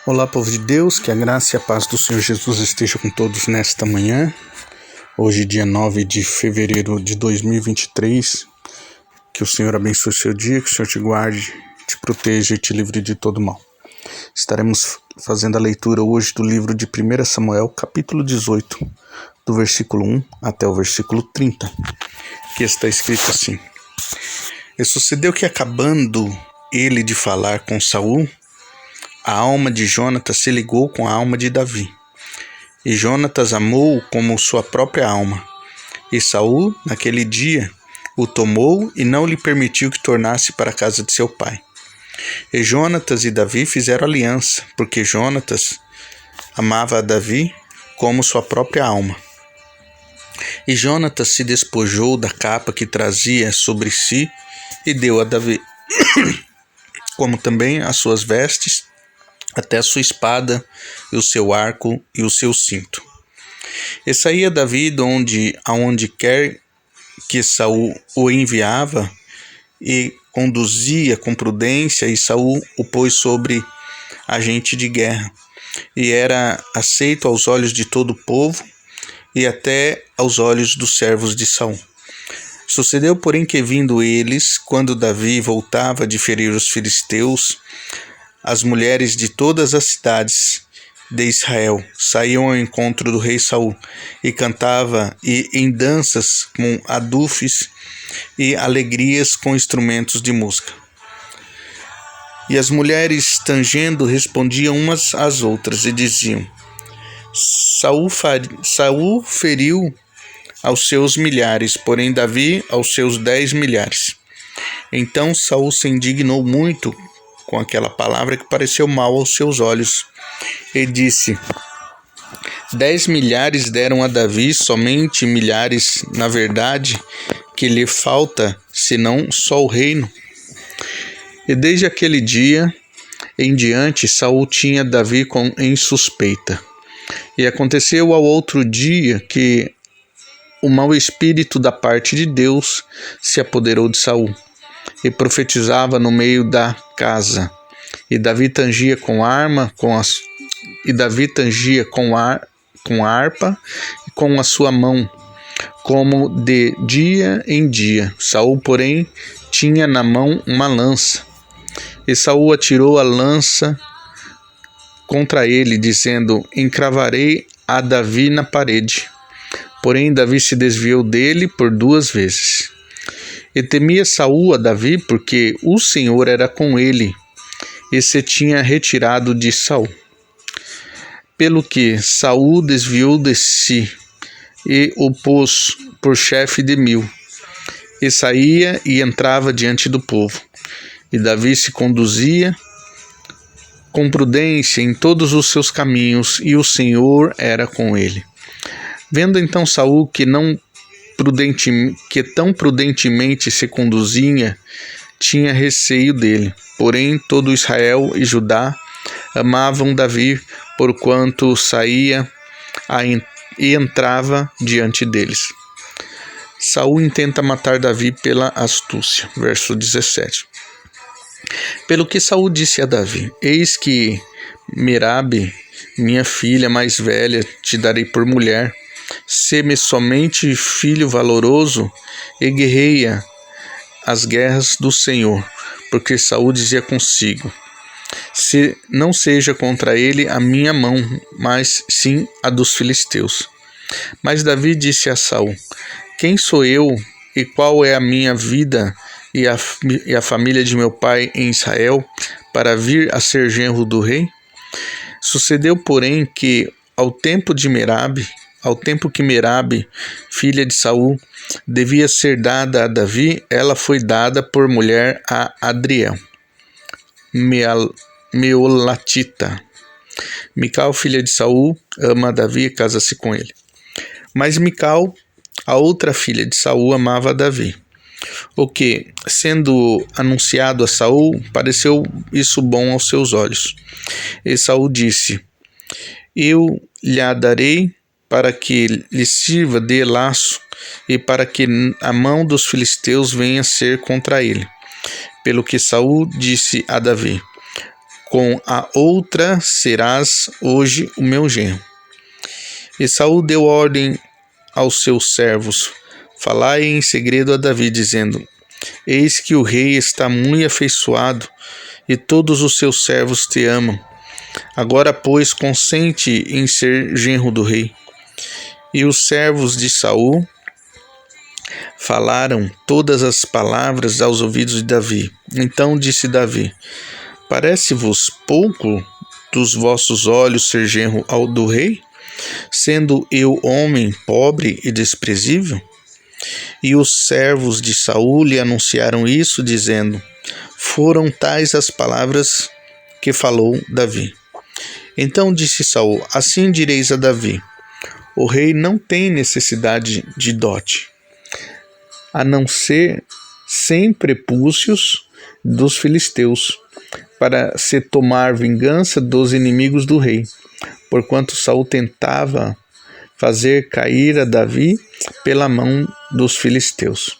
Olá, povo de Deus, que a graça e a paz do Senhor Jesus esteja com todos nesta manhã. Hoje, dia 9 de fevereiro de 2023. Que o Senhor abençoe o seu dia, que o Senhor te guarde, te proteja e te livre de todo mal. Estaremos fazendo a leitura hoje do livro de 1 Samuel, capítulo 18, do versículo 1 até o versículo 30, que está escrito assim: E sucedeu que, acabando ele de falar com Saul, a alma de Jonatas se ligou com a alma de Davi, e Jonatas amou-o como sua própria alma. E Saul, naquele dia, o tomou e não lhe permitiu que tornasse para a casa de seu pai. E Jonatas e Davi fizeram aliança, porque Jonatas amava a Davi como sua própria alma. E Jonatas se despojou da capa que trazia sobre si e deu a Davi, como também as suas vestes, até a sua espada, e o seu arco e o seu cinto. E saía Davi aonde quer que Saul o enviava, e conduzia com prudência, e Saul o pôs sobre agente de guerra, e era aceito aos olhos de todo o povo, e até aos olhos dos servos de Saul. Sucedeu, porém, que vindo eles, quando Davi voltava de ferir os filisteus, as mulheres de todas as cidades de Israel saíam ao encontro do rei Saul, e cantava em danças com adufes e alegrias com instrumentos de música. E as mulheres, tangendo, respondiam umas às outras e diziam: Saul feriu aos seus milhares, porém Davi aos seus 10 milhares. Então Saul se indignou muito com aquela palavra que pareceu mal aos seus olhos, e disse: 10 milhares deram a Davi, somente milhares, na verdade, que lhe falta, senão só o reino. E desde aquele dia em diante, Saul tinha Davi em suspeita. E aconteceu ao outro dia que o mau espírito da parte de Deus se apoderou de Saul, e profetizava no meio da casa. E Davi tangia com harpa com a sua mão, como de dia em dia. Saul, porém, tinha na mão uma lança. E Saul atirou a lança contra ele, dizendo: Encravarei a Davi na parede. Porém, Davi se desviou dele por 2 vezes. E temia Saul a Davi, porque o Senhor era com ele, e se tinha retirado de Saul. Pelo que Saul desviou de si, e o pôs por chefe de 1000, e saía e entrava diante do povo. E Davi se conduzia com prudência em todos os seus caminhos, e o Senhor era com ele. Vendo então Saul que tão prudentemente se conduzia, tinha receio dele. Porém, todo Israel e Judá amavam Davi, porquanto saía e entrava diante deles. Saul intenta matar Davi pela astúcia. Verso 17. Pelo que Saul disse a Davi: Eis que Merabe, minha filha mais velha, te darei por mulher. Sê-me somente filho valoroso e guerreia as guerras do Senhor. Porque Saul dizia consigo: Se não seja contra ele a minha mão, mas sim a dos filisteus. Mas Davi disse a Saul: Quem sou eu e qual é a minha vida e a família de meu pai em Israel, para vir a ser genro do rei? Sucedeu, porém, que ao tempo que Merabe, filha de Saul, devia ser dada a Davi, ela foi dada por mulher a Adriel, Meolatita. Mical, filha de Saul, ama Davi e casa-se com ele. Mas Mical, a outra filha de Saul, amava Davi. O que, sendo anunciado a Saul, pareceu isso bom aos seus olhos. E Saul disse: Eu lhe a darei para que lhe sirva de laço, e para que a mão dos filisteus venha ser contra ele. Pelo que Saul disse a Davi: com a outra serás hoje o meu genro. E Saul deu ordem aos seus servos: falai em segredo a Davi, dizendo: eis que o rei está muito afeiçoado, e todos os seus servos te amam. Agora, pois, consente em ser genro do rei. E os servos de Saul falaram todas as palavras aos ouvidos de Davi. Então disse Davi: parece-vos pouco dos vossos olhos ser genro do rei, sendo eu homem pobre e desprezível? E os servos de Saul lhe anunciaram isso, dizendo: foram tais as palavras que falou Davi. Então disse Saul: assim direis a Davi: o rei não tem necessidade de dote, a não ser 100 prepúcios dos filisteus, para se tomar vingança dos inimigos do rei, porquanto Saul tentava fazer cair a Davi pela mão dos filisteus.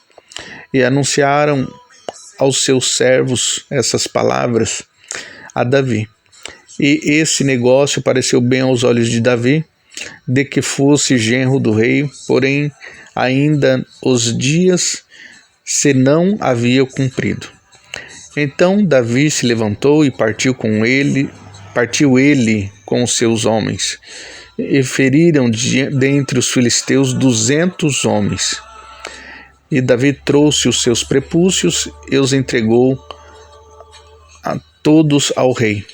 E anunciaram aos seus servos essas palavras a Davi. E esse negócio pareceu bem aos olhos de Davi, de que fosse genro do rei, porém ainda os dias se não haviam cumprido. Então Davi se levantou e partiu ele com os seus homens, e feriram dentre os filisteus 200 homens. E Davi trouxe os seus prepúcios e os entregou a todos ao rei,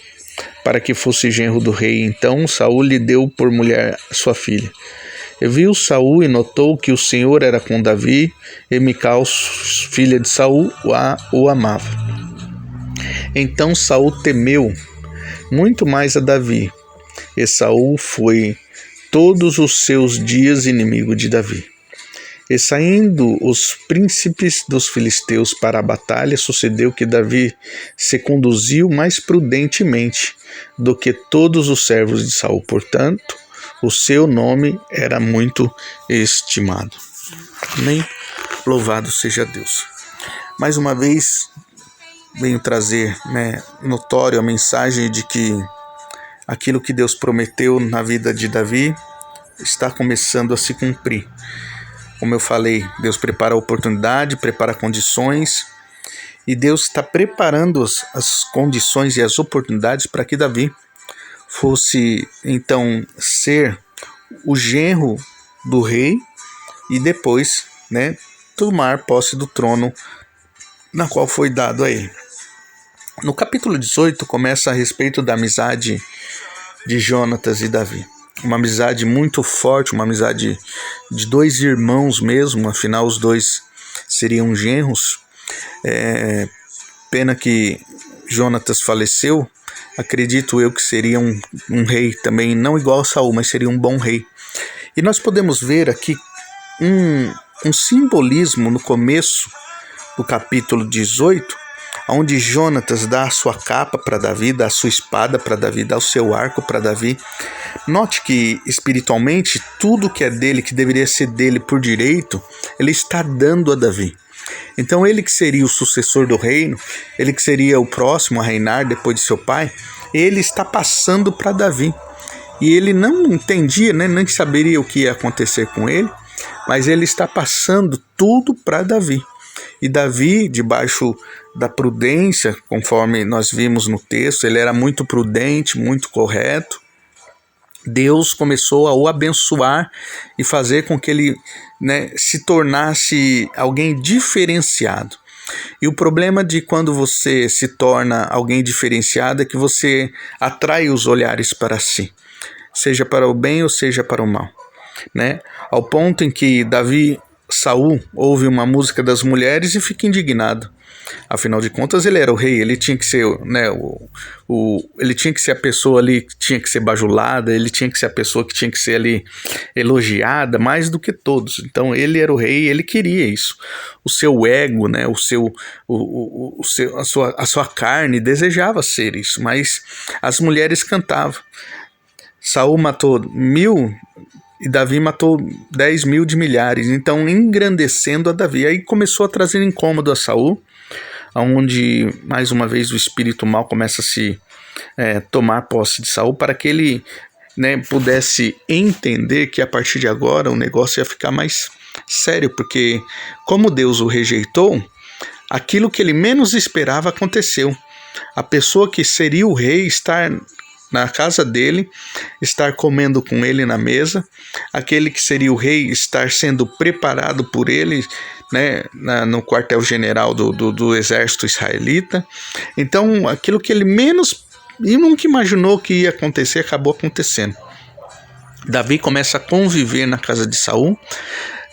para que fosse genro do rei. Então Saul lhe deu por mulher sua filha. E viu Saul e notou que o Senhor era com Davi, e Mical, filha de Saul, o amava. Então Saul temeu muito mais a Davi, e Saul foi todos os seus dias inimigo de Davi. E saindo os príncipes dos filisteus para a batalha, sucedeu que Davi se conduziu mais prudentemente do que todos os servos de Saul. Portanto, o seu nome era muito estimado. Amém? Louvado seja Deus. Mais uma vez, venho trazer notório a mensagem de que aquilo que Deus prometeu na vida de Davi está começando a se cumprir. Como eu falei, Deus prepara a oportunidade, prepara condições, e Deus está preparando as condições e as oportunidades para que Davi fosse, então, ser o genro do rei e depois, tomar posse do trono na qual foi dado a ele. No capítulo 18 começa a respeito da amizade de Jonatas e Davi. Uma amizade muito forte, uma amizade de dois irmãos mesmo, afinal os dois seriam genros. Pena que Jonatas faleceu. Acredito eu que seria um rei também, não igual a Saul, mas seria um bom rei. E nós podemos ver aqui um simbolismo no começo do capítulo 18, onde Jonatas dá a sua capa para Davi, dá a sua espada para Davi, dá o seu arco para Davi. Note que espiritualmente tudo que é dele, que deveria ser dele por direito, ele está dando a Davi. Então ele que seria o sucessor do reino, ele que seria o próximo a reinar depois de seu pai, ele está passando para Davi. E ele não entendia, nem saberia o que ia acontecer com ele, mas ele está passando tudo para Davi. E Davi, debaixo da prudência, conforme nós vimos no texto, ele era muito prudente, muito correto. Deus começou a o abençoar e fazer com que ele se tornasse alguém diferenciado. E o problema de quando você se torna alguém diferenciado é que você atrai os olhares para si, seja para o bem ou seja para o mal. Ao ponto em que Saul ouve uma música das mulheres e fica indignado. Afinal de contas, ele era o rei, ele tinha que ser, ele tinha que ser a pessoa ali que tinha que ser bajulada, ele tinha que ser a pessoa que tinha que ser ali elogiada mais do que todos. Então ele era o rei, ele queria isso. O seu ego, a sua carne desejava ser isso, mas as mulheres cantavam. Saul matou 1000 e Davi matou 10.000 de milhares, então engrandecendo a Davi. Aí começou a trazer incômodo a Saul, onde mais uma vez o espírito mal começa tomar posse de Saul, para que ele, né, pudesse entender que a partir de agora o negócio ia ficar mais sério, porque como Deus o rejeitou, aquilo que ele menos esperava aconteceu. A pessoa que seria o rei estar na casa dele, estar comendo com ele na mesa, aquele que seria o rei estar sendo preparado por ele, né, no quartel-general do exército israelita. Então, aquilo que ele menos e nunca imaginou que ia acontecer, acabou acontecendo. Davi começa a conviver na casa de Saul,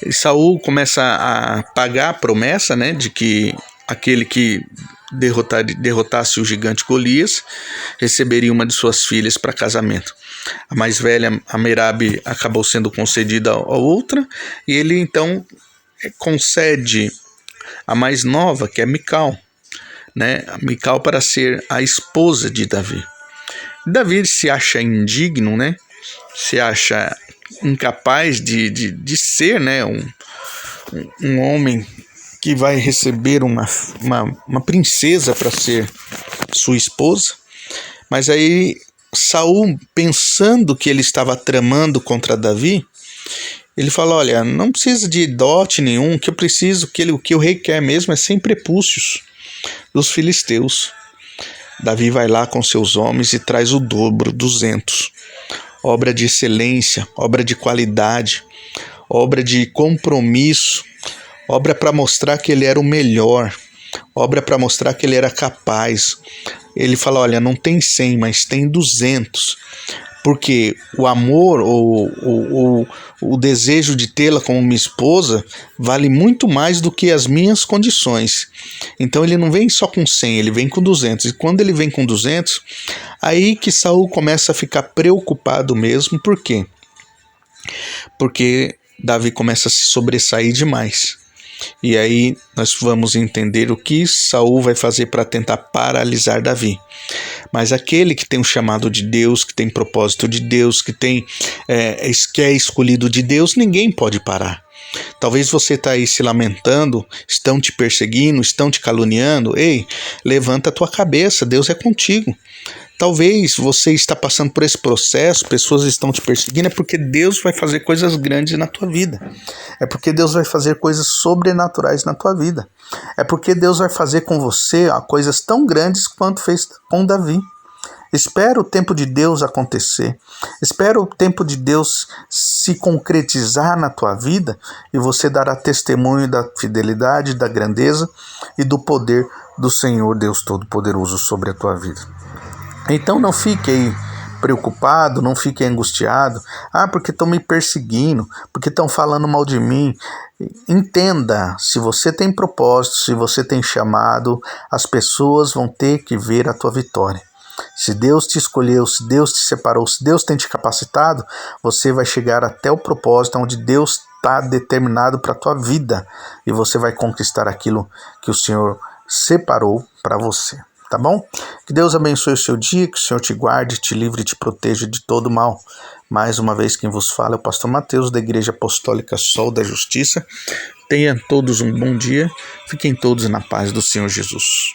e Saul começa a pagar a promessa, né, de que aquele que derrotasse o gigante Golias receberia uma de suas filhas para casamento. A mais velha, a Merabe, acabou sendo concedida a outra, e ele então concede a mais nova, que é Mical, né, Mical, para ser a esposa de Davi. Davi se acha indigno, né, se acha incapaz de ser, né, um homem que vai receber uma princesa para ser sua esposa. Mas aí Saul, pensando que ele estava tramando contra Davi, ele fala: olha, não precisa de dote nenhum, que eu preciso, o que o rei quer mesmo é 100 prepúcios dos filisteus. Davi vai lá com seus homens e traz o dobro, 200. Obra de excelência, obra de qualidade, obra de compromisso, obra para mostrar que ele era o melhor, obra para mostrar que ele era capaz. Ele fala: olha, não tem 100, mas tem 200, porque o amor ou o desejo de tê-la como minha esposa vale muito mais do que as minhas condições. Então ele não vem só com 100, ele vem com 200. E quando ele vem com 200, aí que Saul começa a ficar preocupado mesmo. Por quê? Porque Davi começa a se sobressair demais. E aí nós vamos entender o que Saul vai fazer para tentar paralisar Davi. Mas aquele que tem um chamado de Deus, que tem propósito de Deus, que é escolhido de Deus, ninguém pode parar. Talvez você está aí se lamentando, estão te perseguindo, estão te caluniando. Ei, levanta a tua cabeça, Deus é contigo. Talvez você está passando por esse processo, pessoas estão te perseguindo, é porque Deus vai fazer coisas grandes na tua vida. É porque Deus vai fazer coisas sobrenaturais na tua vida. É porque Deus vai fazer com você coisas tão grandes quanto fez com Davi. Espera o tempo de Deus acontecer. Espera o tempo de Deus se concretizar na tua vida e você dará testemunho da fidelidade, da grandeza e do poder do Senhor Deus Todo-Poderoso sobre a tua vida. Então não fique aí preocupado, não fique angustiado. Porque estão me perseguindo, porque estão falando mal de mim. Entenda, se você tem propósito, se você tem chamado, as pessoas vão ter que ver a tua vitória. Se Deus te escolheu, se Deus te separou, se Deus tem te capacitado, você vai chegar até o propósito onde Deus está determinado para a tua vida. E você vai conquistar aquilo que o Senhor separou para você. Tá bom? Que Deus abençoe o seu dia, que o Senhor te guarde, te livre e te proteja de todo mal. Mais uma vez quem vos fala é o pastor Mateus, da Igreja Apostólica Sol da Justiça. Tenham todos um bom dia, fiquem todos na paz do Senhor Jesus.